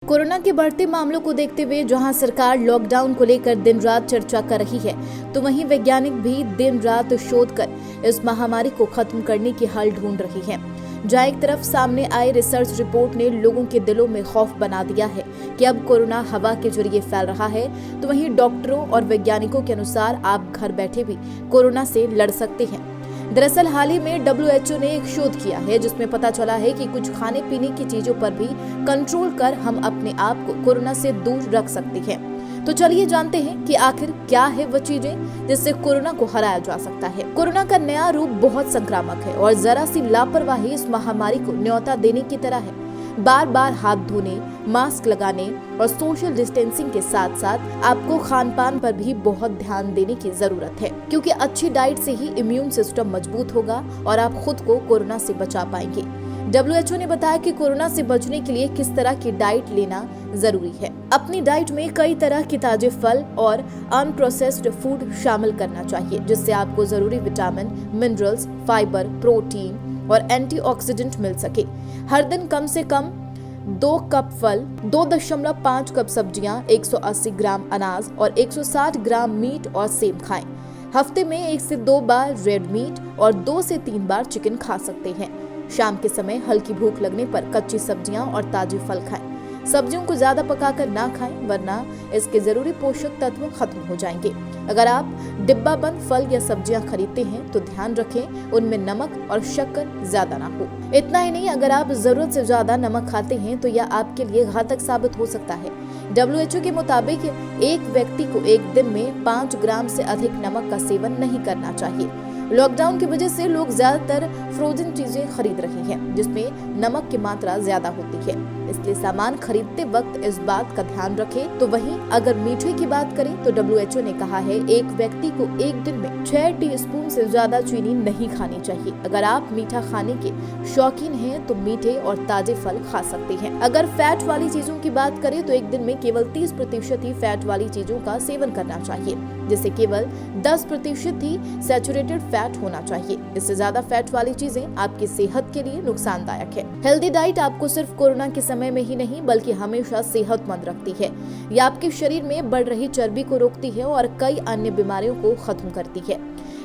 Corona के बढ़ते मामलों को देखते हुए जहां सरकार लॉकडाउन को लेकर दिन रात चर्चा कर रही है, तो वहीं वैज्ञानिक भी दिन रात शोध कर इस महामारी को खत्म करने की हल ढूंढ रही हैं। जहां एक तरफ सामने आई रिसर्च रिपोर्ट ने लोगों के दिलों में खौफ बना दिया है कि अब कोरोना हवा के जरिए फैल रहा है, तो वहीं डॉक्टरों और वैज्ञानिकों के अनुसार आप घर बैठे भी कोरोना से लड़ सकते हैं। दरअसल हाल ही में WHO ने एक शोध किया है जिसमें पता चला है कि कुछ खाने पीने की चीजों पर भी कंट्रोल कर हम अपने आप को कोरोना से दूर रख सकते हैं। तो चलिए जानते हैं कि आखिर क्या है वो चीजें जिससे कोरोना को हराया जा सकता है। कोरोना का नया रूप बहुत संक्रामक है और जरा सी लापरवाही इस महामारी को न्योता देने की तरह है। बार बार हाथ धोने, मास्क लगाने और सोशल डिस्टेंसिंग के साथ साथ आपको खान पान पर भी बहुत ध्यान देने की जरूरत है, क्योंकि अच्छी डाइट से ही इम्यून सिस्टम मजबूत होगा और आप खुद को कोरोना से बचा पाएंगे। WHO ने बताया कि कोरोना से बचने के लिए किस तरह की डाइट लेना जरूरी है। अपनी डाइट में कई तरह के ताजे फल और अनप्रोसेस्ड फूड शामिल करना चाहिए, जिससे आपको जरूरी विटामिन, मिनरल्स, फाइबर, प्रोटीन और एंटीऑक्सीडेंट मिल सके। हर दिन कम से कम 2 कप फल, 2.5 कप सब्जियां, 180 ग्राम अनाज और 160 ग्राम मीट और सेब खाएं। हफ्ते में 1 से 2 बार रेड मीट और 2 से 3 बार चिकन खा सकते हैं। शाम के समय हल्की भूख लगने पर कच्ची सब्जियां और ताजे फल खाएं। सब्जियों को ज्यादा पकाकर ना खाएं, वरना इसके जरूरी पोषक तत्व खत्म हो जाएंगे। अगर आप डिब्बा बंद फल या सब्जियां खरीदते हैं तो ध्यान रखें उनमें नमक और शक्कर ज्यादा ना हो। इतना ही नहीं, अगर आप जरूरत से ज्यादा नमक खाते हैं तो यह आपके लिए घातक साबित हो सकता है। WHO के मुताबिक एक व्यक्ति को एक दिन में 5 ग्राम से अधिक नमक का सेवन नहीं करना चाहिए। लॉकडाउन की वजह से लोग ज्यादातर फ्रोजन चीजें खरीद रहे हैं जिसमें नमक की मात्रा ज्यादा होती है, इसलिए सामान खरीदते वक्त इस बात का ध्यान रखें। तो वहीं अगर मीठे की बात करें तो WHO ने कहा है एक व्यक्ति को एक दिन में 6 टीस्पून से ज्यादा चीनी नहीं खानी चाहिए। अगर आप मीठा खाने के शौकीन हैं तो मीठे और ताजे फल खा सकते हैं। अगर फैट वाली चीजों की बात करें तो एक दिन में केवल 30% ही फैट वाली चीजों का सेवन करना चाहिए, जिससे केवल 10% ही सैचुरेटेड फैट होना चाहिए। इससे ज्यादा फैट वाली चीजें आपकी सेहत के लिए नुकसानदायक है। हेल्दी डाइट आपको सिर्फ कोरोना के समय में ही नहीं बल्कि हमेशा सेहतमंद रखती है। यह आपके शरीर में बढ़ रही चर्बी को रोकती है और कई अन्य बीमारियों को खत्म करती है।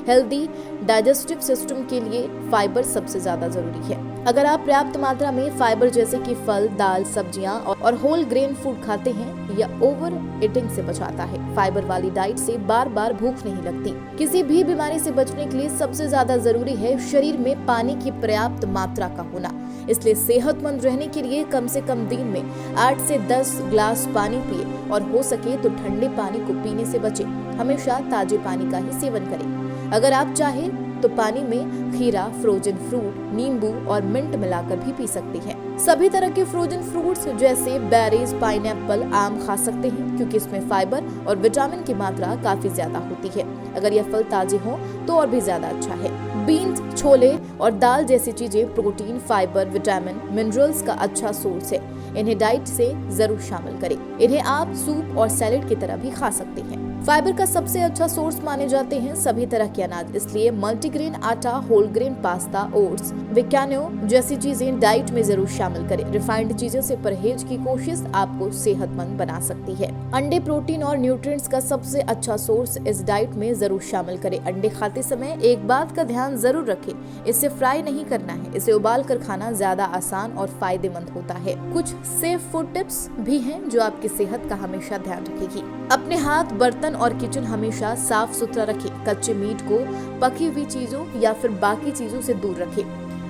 हेल्दी डाइजेस्टिव सिस्टम के लिए फाइबर सबसे ज्यादा जरूरी है। अगर आप पर्याप्त मात्रा में फाइबर जैसे कि फल, दाल, सब्जियां और होल ग्रेन फूड खाते हैं, यह ओवर ईटिंग से बचाता है। फाइबर वाली डाइट से बार बार भूख नहीं लगती। किसी भी बीमारी से बचने के लिए सबसे ज्यादा जरूरी है शरीर में पानी की पर्याप्त मात्रा का होना। इसलिए सेहतमंद रहने के लिए कम से कम दिन में 8 से 10 ग्लास पानी पिए और हो सके तो ठंडे पानी को पीने से बचें। हमेशा ताजे पानी का ही सेवन करें। अगर आप चाहें तो पानी में खीरा, फ्रोजन फ्रूट, नींबू और मिंट मिलाकर भी पी सकते हैं। सभी तरह के फ्रोजन फ्रूट्स जैसे बेरीज, पाइनएप्पल, आम खा सकते हैं, क्योंकि इसमें फाइबर और विटामिन की मात्रा काफी ज्यादा होती है। अगर यह फल ताजे हों तो और भी ज्यादा अच्छा है। बीन्स, छोले और दाल जैसी चीजें प्रोटीन, फाइबर, विटामिन, मिनरल्स का अच्छा सोर्स है। इन्हें डाइट से जरूर शामिल करें। इन्हें आप सूप और सैलेड की तरह भी खा सकते हैं। फाइबर का सबसे अच्छा सोर्स माने जाते हैं सभी तरह के अनाज, इसलिए मल्टीग्रेन आटा, होल ग्रेन पास्ता, ओट्स, विकानो जैसी चीजें डाइट में जरूर शामिल करें। रिफाइंड चीजों से परहेज की कोशिश आपको सेहतमंद बना सकती है। अंडे प्रोटीन और न्यूट्रिएंट्स का सबसे अच्छा सोर्स इस डाइट में जरूर शामिल करें। अंडे खाते समय एक बात का ध्यान जरूर रखें, इसे फ्राई नहीं करना है। इसे उबाल कर खाना ज्यादा आसान और फायदेमंद होता है। कुछ सेफ फूड टिप्स भी हैं जो आपकी सेहत का हमेशा ध्यान रखेगी। अपने हाथ, बर्तन और किचन हमेशा साफ सुथरा रखें। कच्चे मीट को पकी हुई चीजों या फिर बाकी चीजों से दूर रखें।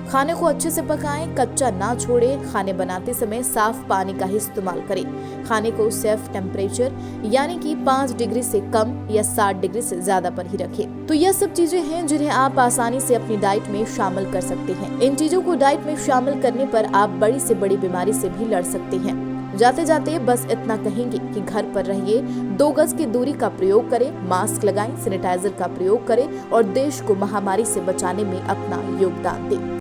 खाने को अच्छे से पकाएं, कच्चा ना छोड़ें। खाने बनाते समय साफ पानी का ही इस्तेमाल करें। खाने को सेफ टेम्परेचर यानी कि 5 डिग्री से कम या 60 डिग्री से ज्यादा पर ही रखें। तो यह सब चीजें हैं जिन्हें आप आसानी से अपनी डाइट में शामिल कर सकते हैं। इन चीजों को डाइट में शामिल करने पर आप बड़ी से बड़ी बीमारी से भी लड़ सकते हैं। जाते जाते बस इतना कहेंगे कि घर पर रहिए, 2 गज की दूरी का प्रयोग करें, मास्क लगाएं, सैनिटाइजर का प्रयोग करें और देश को महामारी से बचाने में अपना योगदान दें।